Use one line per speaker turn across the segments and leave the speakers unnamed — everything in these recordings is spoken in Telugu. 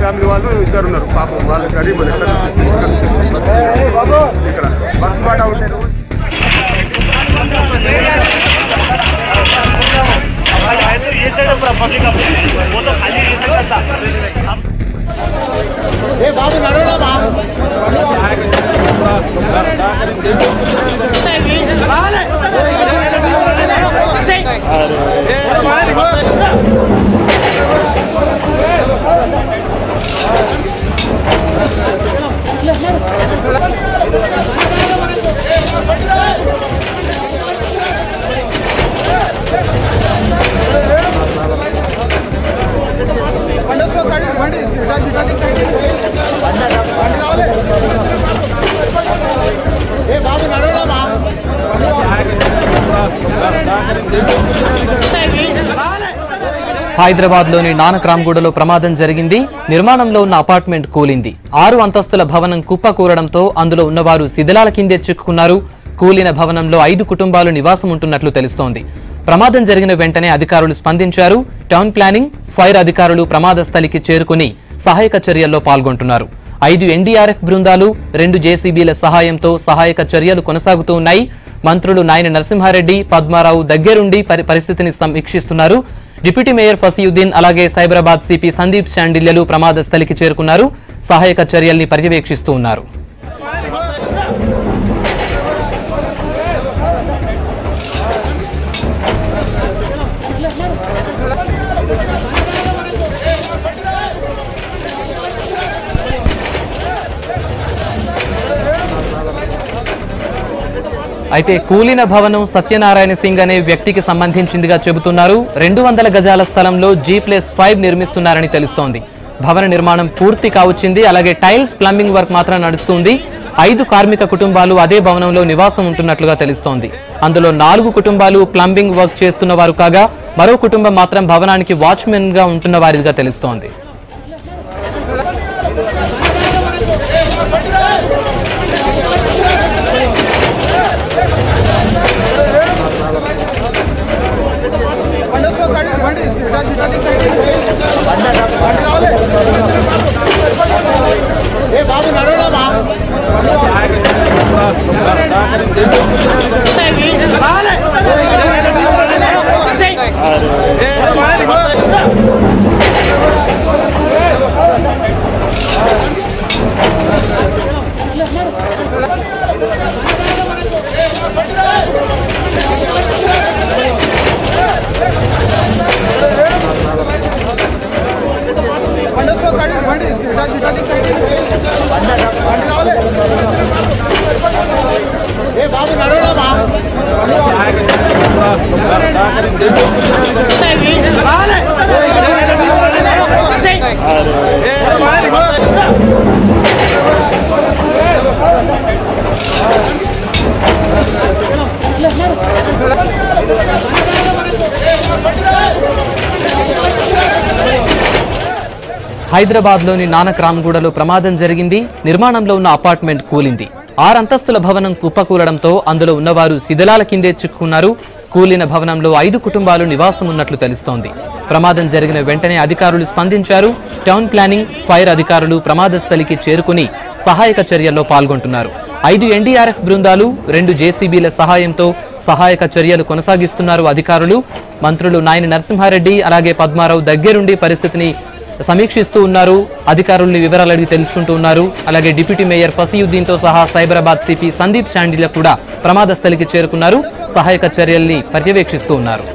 ఫ్యామిలీ వాళ్ళు ఇద్దరు ఉన్నారు పాపం వాళ్ళు గరీబ్ ఇక్కడ బస్ మాట ఉంటారు
బాబు నడవడా
హైదరాబాద్లోని నానక్రామ్గూడలో ప్రమాదం జరిగింది. నిర్మాణంలో ఉన్న అపార్ట్మెంట్ కూలింది. 6 అంతస్తుల భవనం కుప్పకూలడంతో అందులో ఉన్నవారు శిథిలాల కిందే చిక్కుకున్నారు. కూలిన భవనంలో 5 కుటుంబాలు నివాసం ఉంటున్నట్లు తెలుస్తోంది. ప్రమాదం జరిగిన వెంటనే అధికారులు స్పందించారు. టౌన్ ప్లానింగ్, ఫైర్ అధికారులు ప్రమాద స్థలికి చేరుకుని సహాయక చర్యల్లో పాల్గొంటున్నారు. 5 ఎన్డీఆర్ఎఫ్ బృందాలు, 2 జేసీబీల సహాయంతో సహాయక చర్యలు కొనసాగుతూ ఉన్నాయి. మంత్రులు నాయని నరసింహారెడ్డి, పద్మారావు దగ్గరుండి పరిస్థితిని సమీక్షిస్తున్నారు. డిప్యూటీ మేయర్ ఫసీయుద్దీన్ అలాగే సైబరాబాద్ సిపి సందీప్ శాండిల్యలు ప్రమాద స్థలికి చేరుకున్నారు. సహాయక చర్యల్ని పర్యవేక్షిస్తూ ఉన్నారు. అయితే కూలిన భవనం సత్యనారాయణ సింగ్ అనే వ్యక్తికి సంబంధించిందిగా చెబుతున్నారు. 200 గజాల స్థలంలో G+5 నిర్మిస్తున్నారని తెలుస్తోంది. భవన నిర్మాణం పూర్తి కావచ్చింది. అలాగే టైల్స్, ప్లంబింగ్ వర్క్ మాత్రం నడుస్తుంది. 5 కార్మిక కుటుంబాలు అదే భవనంలో నివాసం ఉంటున్నట్లుగా తెలుస్తోంది. అందులో 4 కుటుంబాలు ప్లంబింగ్ వర్క్ చేస్తున్న వారు కాగా మరో కుటుంబం మాత్రం భవనానికి వాచ్మెన్ గా ఉంటున్న వారిగా తెలుస్తోంది.
బాబు నడవడా బాబు నడవడా
హైదరాబాద్లోని నానక్రామ్గూడలో ప్రమాదం జరిగింది. నిర్మాణంలో ఉన్న అపార్ట్మెంట్ కూలింది. 6 అంతస్తుల భవనం కుప్పకూలడంతో అందులో ఉన్నవారు శిథిలాల కిందే చిక్కుకున్నారు. కూలిన భవనంలో 5 కుటుంబాలు నివాసం ఉన్నట్లు తెలుస్తోంది. ప్రమాదం జరిగిన వెంటనే అధికారులు స్పందించారు. టౌన్ ప్లానింగ్, ఫైర్ అధికారులు ప్రమాద స్థలికి చేరుకుని సహాయక చర్యల్లో పాల్గొంటున్నారు. 5 ఎన్డీఆర్ఎఫ్ బృందాలు, 2 జేసీబీల సహాయంతో సహాయక చర్యలు కొనసాగిస్తున్నారు అధికారులు. మంత్రులు నాయని నరసింహారెడ్డి అలాగే పద్మారావు దగ్గరుండి పరిస్థితిని సమీక్షిస్తూ ఉన్నారు. అధికారుల్ని వివరాలు అడిగి తెలుసుకుంటూ ఉన్నారు. అలాగే డిప్యూటీ మేయర్ ఫసీయుద్దీన్ తో సహా సైబరాబాద్ సిపి సందీప్ శాండిల్య కూడా ప్రమాద స్థలికి చేరుకున్నారు. సహాయక చర్యల్ని పర్యవేక్షిస్తూ ఉన్నారు.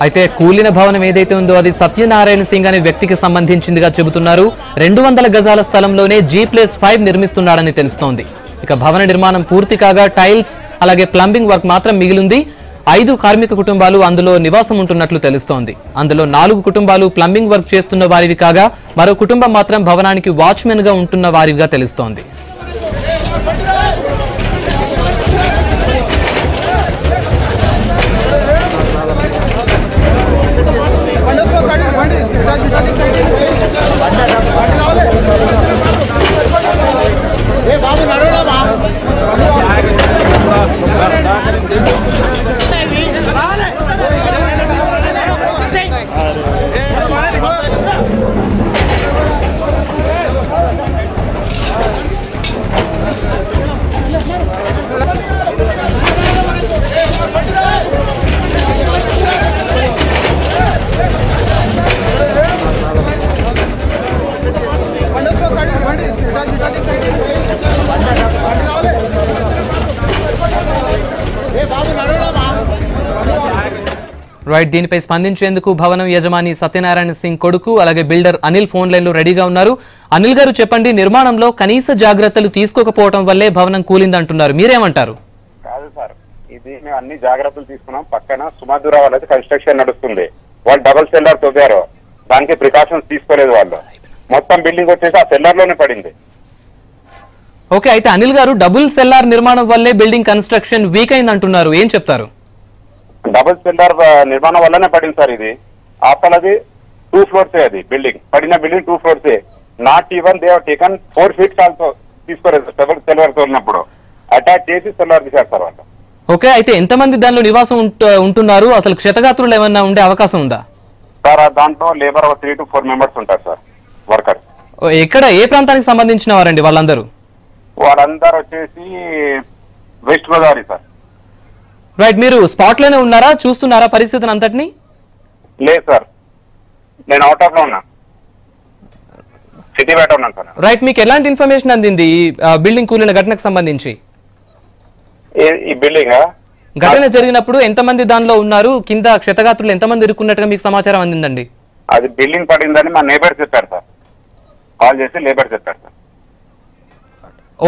అయితే కూలిన భవనం ఏదైతే ఉందో అది సత్యనారాయణ సింగ్ అనే వ్యక్తికి సంబంధించిందిగా చెబుతున్నారు. 200 గజాల స్థలంలోనే G+5 నిర్మిస్తున్నాడని తెలుస్తోంది. ఇక భవన నిర్మాణం పూర్తి కాగా టైల్స్ అలాగే ప్లంబింగ్ వర్క్ మాత్రం మిగిలింది. 5 కార్మిక కుటుంబాలు అందులో నివాసం ఉంటున్నట్లు తెలుస్తోంది. అందులో 4 కుటుంబాలు ప్లంబింగ్ వర్క్ చేస్తున్న వారివి కాగా మరో కుటుంబం మాత్రం భవనానికి వాచ్మెన్ గా ఉంటున్న వారిగా తెలుస్తోంది.
బాబు నడవడమా
రైట్, దీనిపై స్పందించేందుకు భవనం యజమాని సత్యనారాయణ సింగ్ కొడుకు అలాగే బిల్డర్ అనిల్ ఫోన్ లైన్ లో రెడీగా ఉన్నారు. అనిల్ గారు చెప్పండి, నిర్మాణంలో కనీస జాగ్రత్తలు తీసుకోకపోవడం వల్లే భవనం కూలిందంటున్నారు, మీరేమంటారు?
కాదు సార్, ఇది మేము అన్ని జాగ్రత్తలు తీసుకున్నాం. పక్కన సుమధుర వాళ్ళకి కన్స్ట్రక్షన్ నడుస్తుంది, వాళ్ళు డబుల్ సెల్లర్ తవ్వారు, దానికి ప్రికాషన్స్ తీసుకోలేదు వాళ్ళు. మొత్తం బిల్డింగ్ వచ్చేసి ఆ సెల్లర్ లోనే పడింది.
ఓకే, అయితే అనిల్ గారు డబుల్ సెల్లార్ నిర్మాణం వల్లే బిల్డింగ్ కన్స్ట్రక్షన్ వీక్ అయింది అంటున్నారు, ఏం చెప్తారు?
డబుల్ సెల్లర్ నిర్మాణం వల్లనే పడింది సార్. ఇది అసలు అది 2 floors అది బిల్డింగ్, పడిన building 2 floors. Not even they have taken 4 feet also తీసుకోలేదు. డబుల్ సెల్లర్ తోలినప్పుడు అటాక్ చేసి సెల్లర్ తీశారు సార్ వాళ్ళు.
ఓకే, అయితే ఎంతమంది దానిలో నివాసం ఉంటున్నారు? అసలు క్షతగాత్రులు ఏమన్నా ఉండే అవకాశం ఉందా?
సార్ దాంట్లో లేబర్ 3 to 4 members ఉంటారు సార్, వర్కర్.
ఎక్కడ, ఏ ప్రాంతానికి సంబంధించిన వారండి వాళ్ళందరూ?
వాళ్ళందరూ వచ్చేసి వెస్ట్ గోదావరి సార్.
రైట్, మీరు స్పాట్ లోనే ఉన్నారా, చూస్తున్నారా పరిస్థితిని అంతటిని?
లేదు సార్, నేను అవుట్ ఆఫ్ లో ఉన్నా, సిటీ బయట ఉన్నాను సార్.
రైట్, మీకు ఎలాంటి ఇన్ఫర్మేషన్ అందింది ఈ బిల్డింగ్ కూలిన ఘటనకు సంబంధించి?
ఈ బిల్డింగ్
ఘటన జరిగినప్పుడు ఎంతమంది దానిలో ఉన్నారు, కింద క్షతగాత్రులు ఎంతమంది ఇరుక్కున్నట్టుగా మీకు సమాచారం అందిందండి?
అది బిల్డింగ్ పడిందని మా నేబర్ చెప్పారు సార్, కాల్ చేసి లేబర్ చెప్పారు సార్.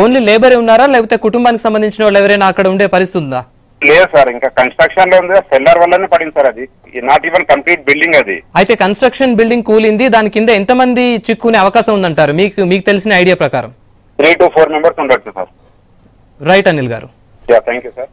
ఓన్లీ లేబర్ ఉన్నారా, లేకపోతే కుటుంబానికి సంబంధించిన వాళ్ళు ఎవరైనా అక్కడ ఉండే పరిస్థితి ఉందా?
లేదు సార్, ఇంకా కన్స్ట్రక్షన్ లో ఉంది, సెల్లర్ వల్లనే పడింది సార్. అది నాట్ ఈవెన్ కంప్లీట్ బిల్డింగ్ అది.
అయితే కన్స్ట్రక్షన్ బిల్డింగ్ కూలింది, దాని కింద ఎంతమంది చిక్కునే అవకాశం ఉందంటారు మీకు తెలిసిన ఐడియా ప్రకారం?
3 to 4 members ఉండొచ్చు sir.
Right Anil garu.
Thank you sir.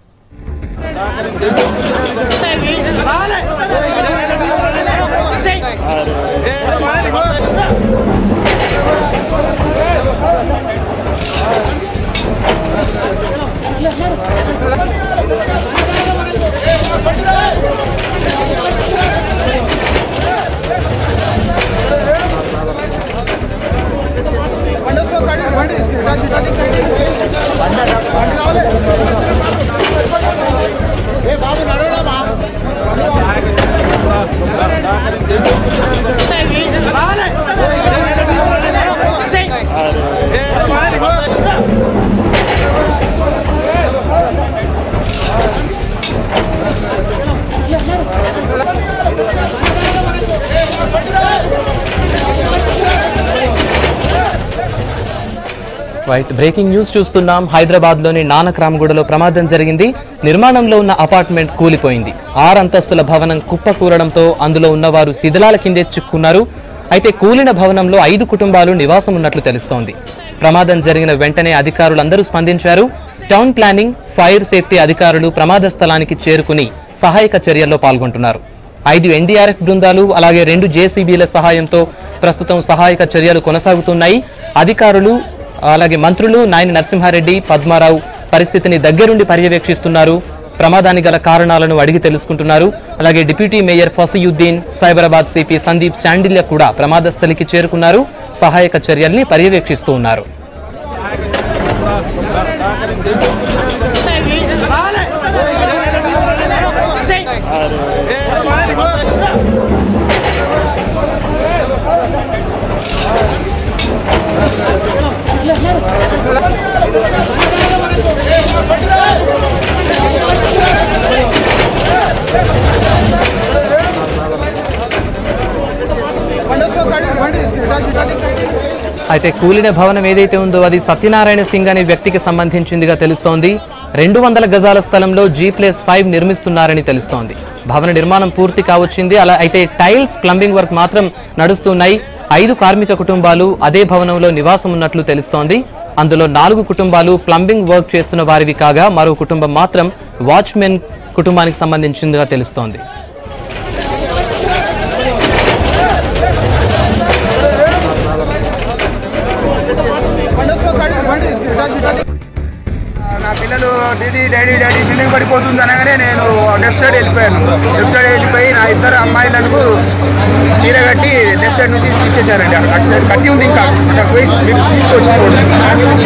బాబు నడవడమా
రైట్, బ్రేకింగ్ న్యూస్ చూస్తున్నాం. హైదరాబాద్ లోని నానక్రామ్గూడలో ప్రమాదం జరిగింది. నిర్మాణంలో ఉన్న అపార్ట్మెంట్ కూలిపోయింది. 6 అంతస్తుల భవనం కుప్పకూలడంతో అందులో ఉన్నవారు శిథిలాల కిందే చిక్కున్నారు. అయితే కూలిన భవనంలో 5 కుటుంబాలు నివాసం ఉన్నట్లు తెలుస్తోంది. ప్రమాదం జరిగిన వెంటనే అధికారులందరూ స్పందించారు. టౌన్ ప్లానింగ్, ఫైర్ సేఫ్టీ అధికారులు ప్రమాద స్థలానికి చేరుకుని సహాయక చర్యల్లో పాల్గొంటున్నారు. 5 NDRF బృందాలు అలాగే 2 JCBల సహాయంతో ప్రస్తుతం సహాయక చర్యలు కొనసాగుతున్నాయి. అధికారులు అలాగే మంత్రులు నాయని నరసింహారెడ్డి, పద్మారావు పరిస్థితిని దగ్గరుండి పర్యవేక్షిస్తున్నారు. ప్రమాదానికి గల కారణాలను అడిగి తెలుసుకుంటున్నారు. అలాగే deputy mayor Fasiuddin, Cyberabad CP Sandeep Sandilya కూడా ప్రమాద స్థలికి చేరుకున్నారు. సహాయక చర్యల్ని పర్యవేక్షిస్తూ ఉన్నారు. అయితే కూలిన భవనం ఏదైతే ఉందో అది సత్యనారాయణ సింగ్ అనే వ్యక్తికి సంబంధించిందిగా తెలుస్తోంది. 200 గజాల స్థలంలో G+5 నిర్మిస్తున్నారని తెలుస్తోంది. భవన నిర్మాణం పూర్తి కావచ్చింది. అలా అయితే టైల్స్, ప్లంబింగ్ వర్క్ మాత్రం నడుస్తున్నాయి. 5 కార్మిక కుటుంబాలు అదే భవనంలో నివాసం ఉన్నట్లు తెలుస్తోంది. అందులో 4 కుటుంబాలు ప్లంబింగ్ వర్క్ చేస్తున్న వారివి కాగా మరో కుటుంబం మాత్రం వాచ్మెన్ కుటుంబానికి సంబంధించిందిగా తెలుస్తోంది.
నా పిల్లలు డాడీ బిల్డింగ్ పడిపోతుంది అనగానే నేను లెఫ్ట్ సైడ్ వెళ్ళిపోయాను. లెఫ్ట్ సైడ్ వెళ్ళిపోయి నా 2 అమ్మాయిలకు చీర కట్టి లెఫ్ట్ సైడ్ నుంచి ఇచ్చేసారండి. అటు సైడ్ కట్టి ఉంది, ఇంకా అక్కడ పోయి మీరు తీసుకోవచ్చు,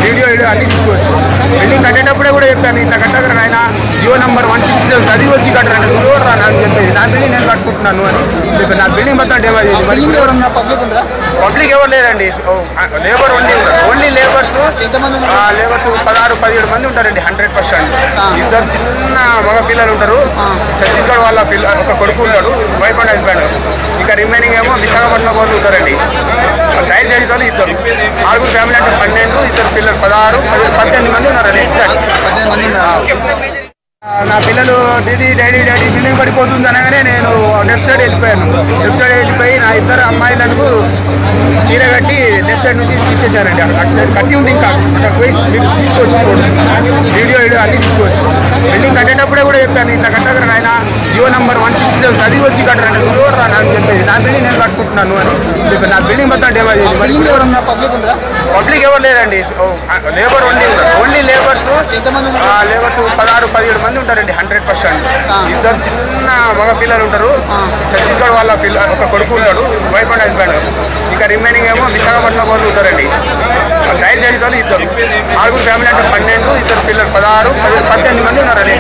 వీడియో అన్ని తీసుకోవచ్చు. బిల్డింగ్ కట్టేటప్పుడే కూడా చెప్పాను, ఇట్లా కట్టగలరు ఆయన జియో నంబర్ 167 అది వచ్చి కట్టరండి, నువ్వు రా అని చెప్పేది. నా బిల్డింగ్ నేను కట్టుకుంటున్నాను అని చెప్పి నా బిల్డింగ్ మొత్తం డ్యామేజ్ అయింది. పబ్లిక్ ఎవరు లేదండి, లేబర్ ఓన్లీ లేబర్స్ 16-17 మంది ఉంటారండి. 100%. 2 చిన్న మగ పిల్లలు ఉంటారు. ఛత్తీస్గఢ్ వాళ్ళ ఒక కొడుకు ఉంటాడు, వైఫ్ అండ్ హస్బెండ్. ఇంకా రిమైనింగ్ ఏమో విశాఖపట్నం వాళ్ళు ఉంటారండి. టైల్ చేసిన వాళ్ళు 2. 4 ఫ్యామిలీ అంటే 12, 2 పిల్లలు 16, 18 మంది ఉన్నారండి. నా పిల్లలు డాడీ బిల్డింగ్ పడిపోతుంది అనగానే నేను లెఫ్ట్ సైడ్ వెళ్ళిపోయాను. లెఫ్ట్ సైడ్ వెళ్ళిపోయి నా 2 అమ్మాయిలకు చీర కట్టి లెఫ్ట్ సైడ్ నుంచి ఇచ్చేసారండి. అటు సైడ్ కట్టి ఉంది, ఇంకా అక్కడ పోయి మీరు తీసుకోవచ్చు, వీడియో అన్ని తీసుకోవచ్చు. బిల్డింగ్ కట్టేటప్పుడే కూడా చెప్పాను, ఇట్లా కట్టగలరు ఆయన జియో నంబర్ 167 అది వచ్చి కట్టరండి, నువ్వు రా అని చెప్పేది. నా బిల్డింగ్ నేను కట్టుకుంటున్నాను అని చెప్పి నా బిల్డింగ్ మొత్తం డ్యామేజ్ అయింది. పబ్లిక్ ఎవరు లేదండి, లేబర్ ఓన్లీ లేబర్స్ 16-17 మంది ఉంటారండి. 100%. 2 చిన్న మగ పిల్లలు ఉంటారు. ఛత్తీస్గఢ్ వాళ్ళ ఒక కొడుకు ఉంటాడు, వైఫ్ అండ్ హస్బెండ్. ఇంకా రిమైనింగ్ ఏమో విశాఖపట్నం వాళ్ళు ఉంటారండి. టైల్ చేసిన వాళ్ళు 2. 4 ఫ్యామిలీ అంటే 12, 2 పిల్లలు 16, 18 మంది ఉన్నారండి.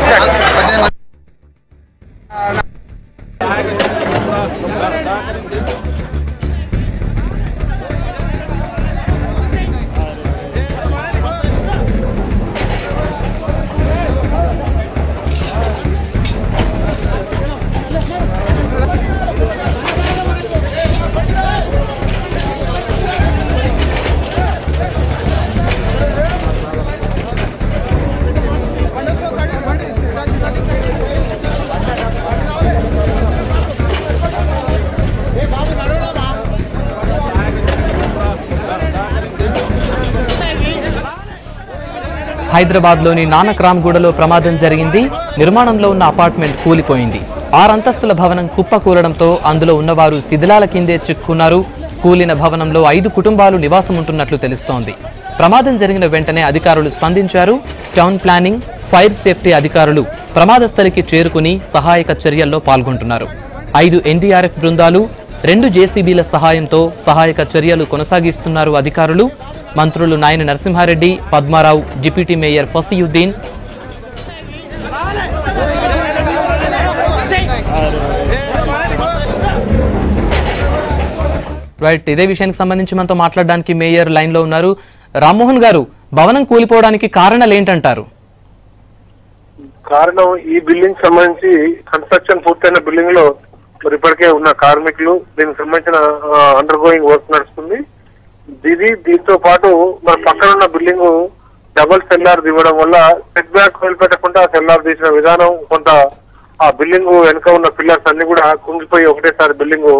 హైదరాబాద్లోని నానక్రామ్గూడలో ప్రమాదం జరిగింది. నిర్మాణంలో ఉన్న అపార్ట్మెంట్ కూలిపోయింది. 6 అంతస్తుల భవనం కుప్పకూలడంతో అందులో ఉన్నవారు శిథిలాల కిందే చిక్కున్నారు. కూలిన భవనంలో 5 కుటుంబాలు నివాసం ఉంటున్నట్లు తెలుస్తోంది. ప్రమాదం జరిగిన వెంటనే అధికారులు స్పందించారు. టౌన్ ప్లానింగ్, ఫైర్ సేఫ్టీ అధికారులు ప్రమాద స్థలికి చేరుకుని సహాయక చర్యల్లో పాల్గొంటున్నారు. 5 NDRF బృందాలు, 2 JCBల సహాయంతో సహాయక చర్యలు కొనసాగిస్తున్నారు అధికారులు. మంత్రులు నాయని నరసింహారెడ్డి, పద్మారావు, డిప్యూటీ మేయర్ ఫసీయుద్దీన్, ఇదే విషయానికి సంబంధించి మనతో మాట్లాడడానికి మేయర్ లైన్ లో ఉన్నారు. రామ్మోహన్ గారు, భవనం కూలిపోవడానికి కారణాలు ఏంటంటారు?
కారణం ఈ బిల్డింగ్ సంబంధించి కన్స్ట్రక్షన్ పూర్తయిన బిల్డింగ్ లో మరి ఇప్పటికే ఉన్న కార్మికులు, దీనికి సంబంధించిన అండర్ గోయింగ్ వర్క్ నడుస్తుంది. దీంతో పాటు మన పక్కన ఉన్న బిల్డింగ్ డబుల్ సెల్లార్ ఇవ్వడం వల్ల సెట్ బ్యాక్ వదిలిపెట్టకుండా సెల్లార్ తీసిన విధానం కొంత ఆ బిల్డింగ్ వెనుక ఉన్న పిల్లర్స్ అన్ని కూడా కుంగిపోయి ఒకటేసారి బిల్డింగ్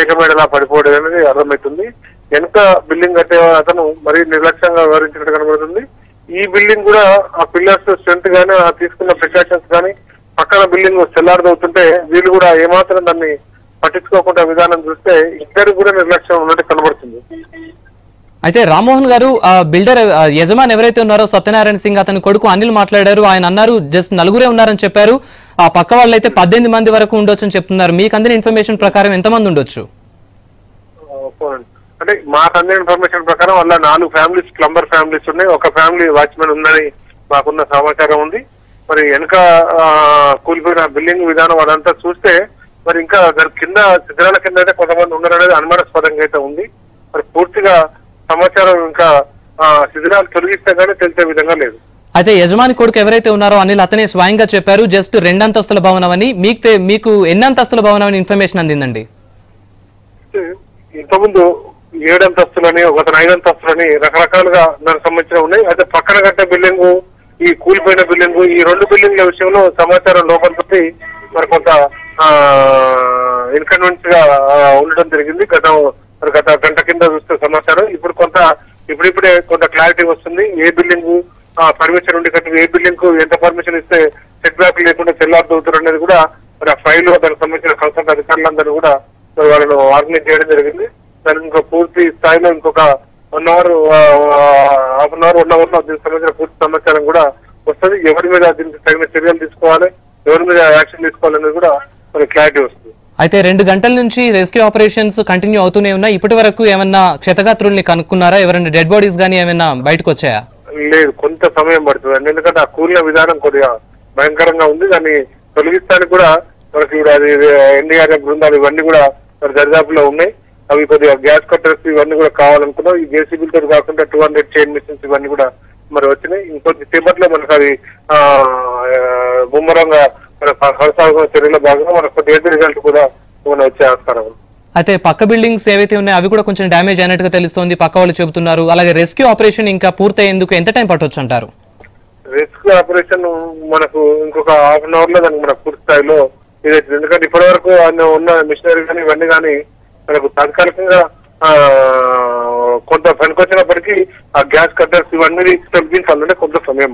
ఏకమేడలా పడిపోవడం అనేది అర్థమవుతుంది. వెనుక బిల్డింగ్ కట్టే అతను మరీ నిర్లక్ష్యంగా వివరించినట్టు కనబడుతుంది. ఈ బిల్డింగ్ కూడా ఆ పిల్లర్స్ స్ట్రెంత్ గానీ తీసుకున్న ప్రికాషన్స్ కానీ పక్కన బిల్డింగ్ సెల్లార్ అవుతుంటే వీళ్ళు కూడా ఏమాత్రం దాన్ని పట్టించుకోకుండా విధానం చూస్తే ఇద్దరు కూడా నిర్లక్ష్యం ఉన్నట్టు కనబడుతుంది.
అయితే రామ్మోహన్ గారు, బిల్డర్ యజమాని ఎవరైతే ఉన్నారో సత్యనారాయణ సింగ్, అతని కొడుకు అనిల్ మాట్లాడారు. ఆయన అన్నారు జస్ట్ 4 ఉన్నారని చెప్పారు. ఆ పక్క వాళ్ళు అయితే 18 మంది వరకు ఉండొచ్చు అని చెప్తున్నారు. మీకు అందిన ఇన్ఫర్మేషన్ ప్రకారం ఎంతమంది ఉండొచ్చు?
అంటే మాకు అందిన ఇన్ఫర్మేషన్ ప్రకారం వాళ్ళ 4 ఫ్యామిలీస్ ప్లంబర్ ఫ్యామిలీస్ ఉన్నాయి, ఒక ఫ్యామిలీ వాచ్మెన్ ఉందని మాకున్న సమాచారం ఉంది. మరి వెనుక కూలిపోయిన బిల్డింగ్ విధానం అదంతా చూస్తే మరి ఇంకా కింద శిథిలాల కింద అయితే కొంతమంది ఉన్నారనేది అనుమానాస్పదంగా అయితే ఉంది. మరి పూర్తిగా సమాచారం ఇంకా శిథిలాలు తొలగిస్తే గానీ తెలిసే విధంగా లేదు.
అయితే యజమాని కొడుకు ఎవరైతే ఉన్నారో అనిల్, అతనే స్వయంగా చెప్పారు జస్ట్ 2 అంతస్తుల భవనం అని. మీకు ఎన్ని అంతస్తుల భవనం అని ఇన్ఫర్మేషన్ అందిందండి?
ఇంతకుముందు 7 అంతస్తులని, ఒక 5 అంతస్తులని రకరకాలుగా దానికి సంబంధించిన ఉన్నాయి. అయితే పక్కన కట్టే బిల్డింగ్ ఈ కూలిపోయిన బిల్డింగ్, ఈ 2 బిల్డింగ్ల విషయంలో సమాచారం లోపలికి మరి కొంత ఇన్కన్వీనియన్స్ గా ఉండడం జరిగింది. గత గంట కింద చూస్తే సమాచారం ఇప్పుడిప్పుడే కొంత క్లారిటీ వస్తుంది. ఏ బిల్డింగ్ పర్మిషన్ ఉండి కట్టి ఏ బిల్డింగ్ కు ఎంత పర్మిషన్ ఇస్తే సెట్ బ్యాక్ లేకుండా చెల్లార్దవుతారు అనేది కూడా మరి ఆ ఫైల్ దానికి సంబంధించిన కన్సల్ట్ అధికారులందరూ కూడా మరి వాళ్ళను ఆర్గనైజ్ చేయడం జరిగింది. దానికి ఇంకా పూర్తి స్థాయిలో ఇంకొక 1 hour, half an hour, 1 hour లో దీనికి సంబంధించిన పూర్తి సమాచారం కూడా వస్తుంది. ఎవరి మీద దీనికి తగిన చర్యలు తీసుకోవాలి, ఎవరి మీద యాక్షన్ తీసుకోవాలనేది కూడా మరి క్లారిటీ వస్తుంది.
అయితే 2 గంటల నుంచి రెస్క్యూ ఆపరేషన్స్ కంటిన్యూ అవుతూనే ఉన్నాయి. ఇప్పటి వరకు ఏమన్నా క్షతగాత్రుల్ని కనుక్కున్నారా? ఎవరైనా డెడ్ బాడీస్ గానీ ఏమైనా బయటకు వచ్చాయా?
లేదు, కొంత సమయం పడుతుంది. ఎందుకంటే ఆ కూలిన విధానం కొద్దిగా భయంకరంగా ఉంది. దాన్ని తొలగించడానికి కూడా మనకి అది ఎన్డీఆర్ఎఫ్ బృందాలు ఇవన్నీ కూడా మరి దరిదాపులో ఉన్నాయి. అవి కొద్దిగా గ్యాస్ కట్టర్స్ ఇవన్నీ కూడా కావాలనుకున్నాం. ఈ జేసీబీలతో కాకుండా 200 చైన్ మిషన్స్ ఇవన్నీ కూడా మరి వచ్చినాయి. ఇంకొద్ది సేపట్లో మనకు అది ముమ్మరంగా మన కొనసాగుతున్న చర్యల భాగంగా మనకు కొద్ది ఎదురు రిజల్ట్ కూడా మనం వచ్చే ఆస్కారం.
అయితే పక్క బిల్డింగ్స్ ఏవైతే ఉన్నాయో అవి కూడా కొంచెం డ్యామేజ్ అయినట్టుగా తెలుస్తోంది, పక్క వాళ్ళు చెబుతున్నారు. అలాగే రెస్క్యూ ఆపరేషన్ ఇంకా పూర్తయ్యేందుకు ఎంత టైం పట్టొచ్చు అంటారు?
రెస్క్యూ ఆపరేషన్ మనకు ఇంకొక హాఫ్ అన్ అవర్ లో దానికి మనకు పూర్తి స్థాయిలో ఇదైతే. ఎందుకంటే ఇప్పటి వరకు ఉన్న మిషనరీ కానీ ఇవన్నీ కానీ మనకు తాత్కాలికంగా కొంత పనికొచ్చినప్పటికీ ఆ గ్యాస్ కట్టర్స్ ఇవన్నీ తగ్గించాలంటే కొంత సమయం.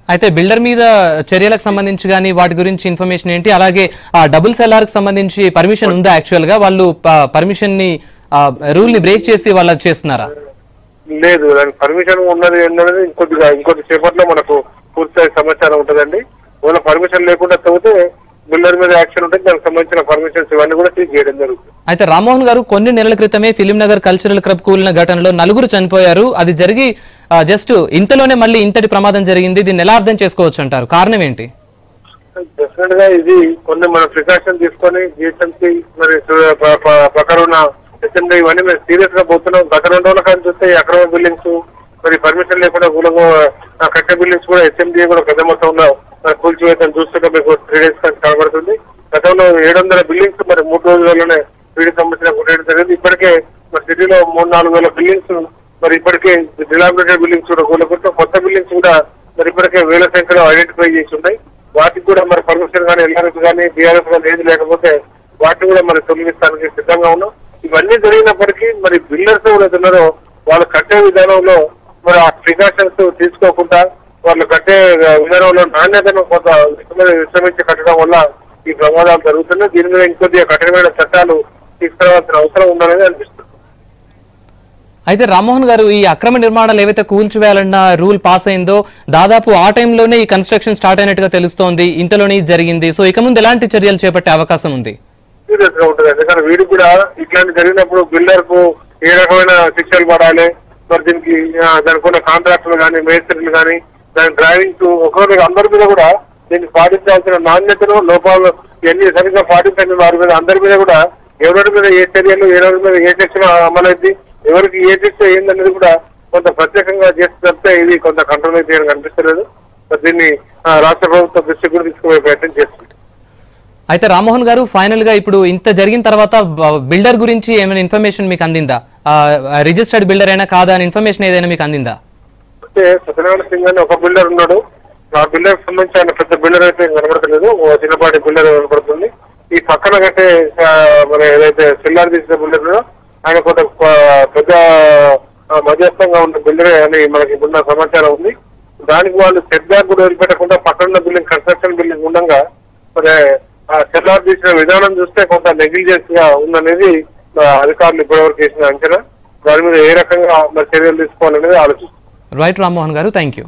అయితే బిల్డర్ మీద చర్యలకు సంబంధించి కానీ వాటి గురించి ఇన్ఫర్మేషన్ ఏంటి? అలాగే ఆ డబుల్ సెల్లార్ కి సంబంధించి పర్మిషన్ ఉందా? యాక్చువల్ గా వాళ్ళు పర్మిషన్ ని రూల్ ని బ్రేక్ చేసి వాళ్ళకి చేస్తున్నారా?
లేదు, దానికి పర్మిషన్ ఉన్నది అన్నది ఇంకొద్ది సేపట్లో మనకు పూర్తి సమాచారం ఉంటుందండి. వాళ్ళ పర్మిషన్ లేకుండా తగ్గితే బిల్డర్ మీద యాక్షన్ ఉంటుంది. దానికి సంబంధించిన పర్మిషన్స్ ఇవన్నీ కూడా సీజ్ చేయడం జరుగుతుంది.
అయితే రామ్మోహన్ గారు, కొన్ని నెలల క్రితమే ఫిలిం నగర్ కల్చరల్ క్లబ్ కూలిన ఘటనలో 4 చనిపోయారు. అది జరిగి జస్ట్ ఇంతలోనే మళ్ళీ ఇంతటి ప్రమాదం జరిగింది. దీన్ని ఎలా అర్థం చేసుకోవచ్చు అంటారు? కారణం ఏంటి?
డెఫినెట్ గా ఇది కొన్ని మన ప్రికాషన్ తీసుకొని జిహెచ్ఎంసీ మరి పక్కన ఉన్న హెచ్ఎండి ఇవన్నీ మేము సీరియస్ గా పోతున్నాం. గత 2 రోజుల కానీ చూస్తే అక్రమ బిల్డింగ్స్ మరి పర్మిషన్ లేకుండా కట్టే బిల్డింగ్స్ కూడా హెచ్ఎండి కూడా పెద్ద మొత్తంలో కూల్చివేతను చూస్తుంటే మీకు 3 days కనబడుతుంది. గతంలో 700 బిల్డింగ్స్ మరి 3 రోజుల్లోనే వీడికి సంబంధించిన కొట్టేయడం జరిగింది. ఇప్పటికే మరి సిటీలో 3-4 వేల బిల్డింగ్స్ మరి ఇప్పటికే డిలామినేటెడ్ బిల్డింగ్స్ కూడా కూలగొట్టు కొత్త బిల్డింగ్స్ కూడా మరి ఇప్పటికే వేల సంఖ్యలో ఐడెంటిఫై చేసి ఉన్నాయి. వాటికి కూడా మరి పర్మిషన్ కానీ ఎల్ఆర్ఎస్ కానీ బీఆర్ఎస్ కానీ ఏది లేకపోతే వాటిని కూడా మరి తొలగిస్తానికి సిద్ధంగా ఉన్నాం. ఇవన్నీ జరిగినప్పటికీ మరి బిల్డర్స్ కూడా ఉన్నారో వాళ్ళు కట్టే విధానంలో మరి ఆ ప్రికాషన్స్ తీసుకోకుండా వాళ్ళు కట్టే విధానంలో నాణ్యతను కొంత విశ్రమించి కట్టడం వల్ల ఈ ప్రమాదాలు జరుగుతున్నాయి. దీని మీద ఇంకొద్దిగా కఠినమైన చట్టాలు తీసుకురావాల్సిన అవసరం ఉందనేది అనిపిస్తుంది.
అయితే రామ్మోహన్ గారు, ఈ అక్రమ నిర్మాణాలు ఏవైతే కూల్చివేయాలన్న రూల్ పాస్ అయిందో దాదాపు ఆ టైంలోనే ఈ కన్స్ట్రక్షన్ స్టార్ట్ అయినట్టుగా తెలుస్తోంది. ఇంతలోనే జరిగింది. సో ఇక ముందు ఎలాంటి చర్యలు చేపట్టే అవకాశం ఉంది?
సీరియస్ గా ఉంటుంది. ఎందుకంటే వీడికి కూడా ఇట్లాంటి జరిగినప్పుడు బిల్డర్ కు ఏ రకమైన శిక్షలు పడాలి, మరి దీనికి దానికున్న కాంట్రాక్టర్లు కానీ మేస్త్రీలు కానీ దాని డ్రైవింగ్ ఒకరి అందరి మీద కూడా దీనికి పాటించాల్సిన నాణ్యతను లోపాలు ఇవన్నీ సరిగ్గా పాటించండి. వారి మీద అందరి మీద కూడా ఎవరి మీద ఏ చర్యలు, ఎవరి మీద ఏ శిక్షణ అమలైంది, ఎవరికి ఏ శిక్ష ఏందనేది కూడా కొంత ప్రత్యేకంగా చేసి చెప్తే ఇది కొంత కంట్రోల్ అయితే కనిపిస్తలేదు. దీన్ని రాష్ట్ర ప్రభుత్వం దృష్టి కూడా తీసుకునే ప్రయత్నం చేస్తుంది.
అయితే రామ్మోహన్ గారు, ఫైనల్ గా ఇప్పుడు ఇంత జరిగిన తర్వాత బిల్డర్ గురించి ఏమైనా ఇన్ఫర్మేషన్ మీకు అందిందా? రిజిస్టర్డ్ బిల్డర్ అయినా కాదా అని ఇన్ఫర్మేషన్ ఏదైనా మీకు అందిందా?
అంటే సత్యనారాయణ సింగ్ అని ఒక బిల్డర్ ఉన్నాడు. ఆ బిల్డర్ సంబంధించి ఆయన పెద్ద బిల్డర్ అయితే కనబడతలేదు, చిన్నపాటి బిల్డర్ కనబడుతుంది. ఈ పక్కన కట్టే మన ఏదైతే సెల్లార్ తీసిన బిల్డర్ ఆయన కొంత పెద్ద మధ్యస్థంగా ఉన్న బిల్డరే అని మనకి ఉన్న సమాచారం ఉంది. దానికి వాళ్ళు సెట్ బ్యాక్ కూడా వదిలిపెట్టకుండా పక్కన బిల్డింగ్ కన్స్ట్రక్షన్ బిల్డింగ్ ఉండగా మరి సెల్లార్ తీసిన విధానం చూస్తే కొంత నెగ్లిజెన్స్ గా ఉందనేది అధికారులు ఇప్పటివరకు చేసిన అంచనా. దాని మీద ఏ రకంగా మరి చర్యలు తీసుకోవాలనేది ఆలోచిస్తారు.
రైట్ రామ్మోహన్ గారు, థ్యాంక్ యూ.